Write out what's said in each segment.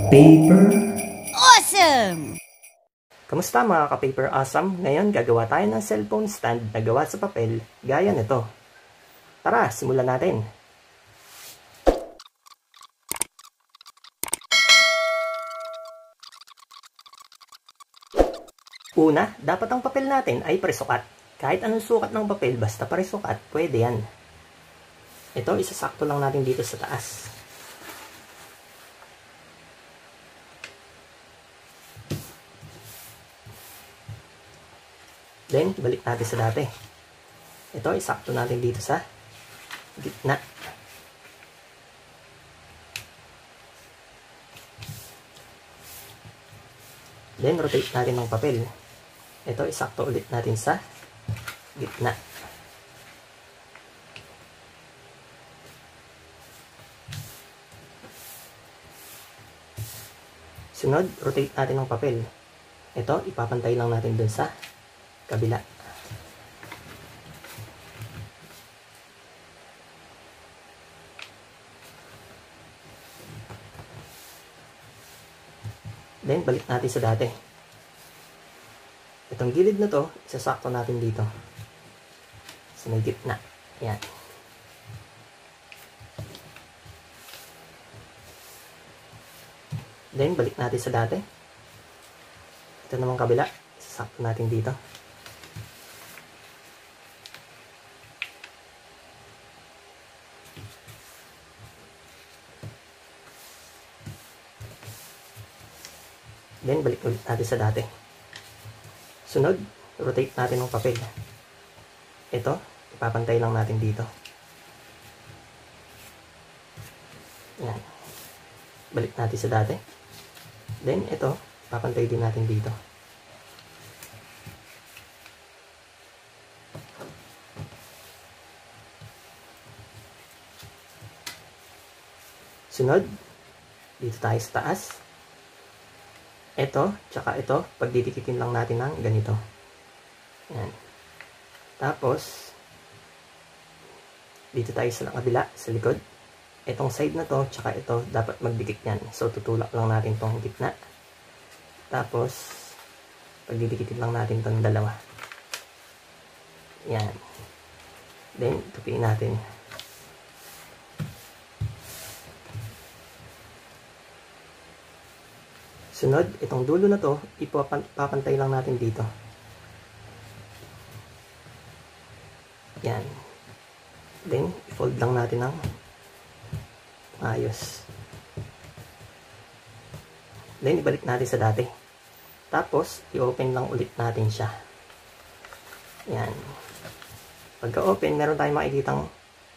Ka-Paper Awesome! Kamusta mga ka-Paper Awesome? Ngayon gagawa tayo ng cellphone stand na gawa sa papel gaya nito. Tara, simulan natin. Una, dapat ang papel natin ay presukat. Kahit anong sukat ng papel, basta presukat, pwede yan. Ito, isasakto lang natin dito sa taas. Then, balik natin sa dati. Ito, isakto natin dito sa gitna. Then, rotate natin ng papel. Ito, isakto ulit natin sa gitna. Sunod, rotate natin ng papel. Ito, ipapantay lang natin dun sa kabila. Then, balik natin sa dati. Itong gilid na to, isasakto natin dito. Sa may gitna. Yan. Then, balik natin sa dati. Ito namang kabila, isasakto natin dito. Then, balik ulit natin sa dati. Sunod, rotate natin ng papel. Ito, ipapantay lang natin dito. Yan. Balik natin sa dati. Then, ito, ipapantay din natin dito. Sunod, dito tayo sa taas. Ito, tsaka ito, pagdidikitin lang natin ng ganito. Yan. Tapos, dito tayo sa kabila, sa likod. Itong side na to, tsaka ito, dapat magdikit yan. So, tutulak lang natin tong gitna. Tapos, pagdidikitin lang natin tong dalawa. Yan. Then, tupiin natin. Sunod, itong dulo na to, ipapantay lang natin dito. Yan. Then, i-fold lang natin ng ayos. Then, ibalik natin sa dati. Tapos, i-open lang ulit natin siya. Yan. Pagka-open, meron tayong makikitang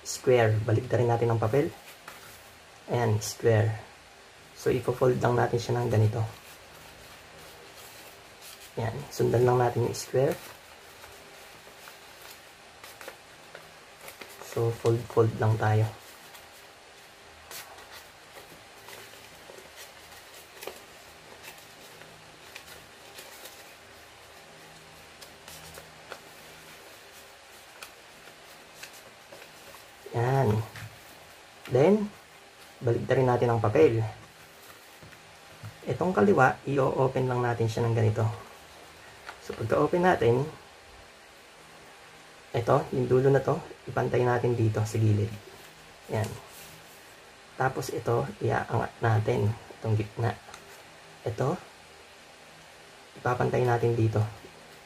square. Balik na rin natin ng papel. Ayan, square. So, ipo-fold lang natin siya ng ganito. Yan. Sundan lang natin yung square. So, fold lang tayo. Yan. Then, balik na rin natin ang papel. Itong kaliwa, i-open lang natin siya ng ganito. So, pagka-open natin, ito, yung dulo na to, ipantay natin dito sa gilid. Yan. Tapos ito, iaangat natin itong gitna. Ito, ipapantay natin dito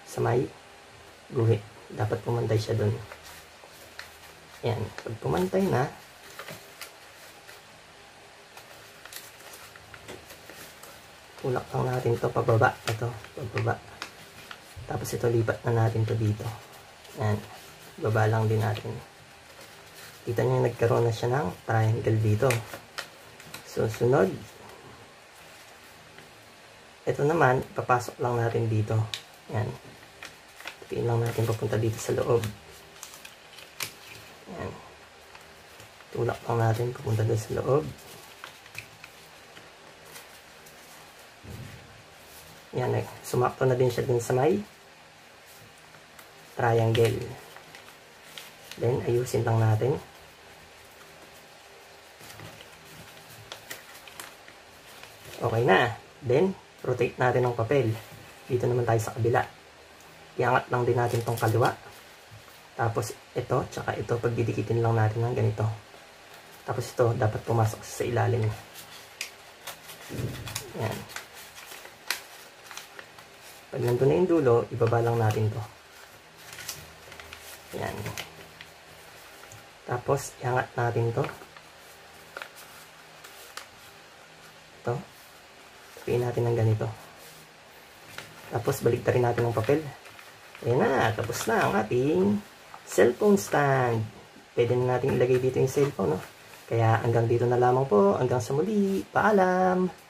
sa may guhit. Dapat pumantay siya dun. Yan. Pag pumantay na, tulak lang natin to pababa. Ito, pababa. Tapos ito, lipat na natin to dito. Yan. Baba lang din natin. Kita nyo nagkaroon na siya ng triangle dito. So, sunod. Ito naman, papasok lang natin dito. Yan. Tupiin lang natin papunta dito sa loob. Yan. Tulak lang natin papunta dito sa loob. Yan, sumakto na din siya dun sa may triangle. Then, ayusin lang natin. Okay na. Then, rotate natin ng papel. Dito naman tayo sa kabila. Iangat lang din natin tong kaliwa. Tapos, ito, tsaka ito, pagdidikitin lang natin ng ganito. Tapos ito, dapat pumasok sa ilalim. Yan. Pag nandun na yung dulo, ibaba lang natin to. Yan. Tapos, iangat natin to. Ito. Tapiin natin ng ganito. Tapos, baliktarin natin ng papel. Ayan na, tapos na ang ating cellphone stand. Pwede na natin ilagay dito yung cellphone, no? Kaya hanggang dito na lamang po. Hanggang sa muli. Paalam!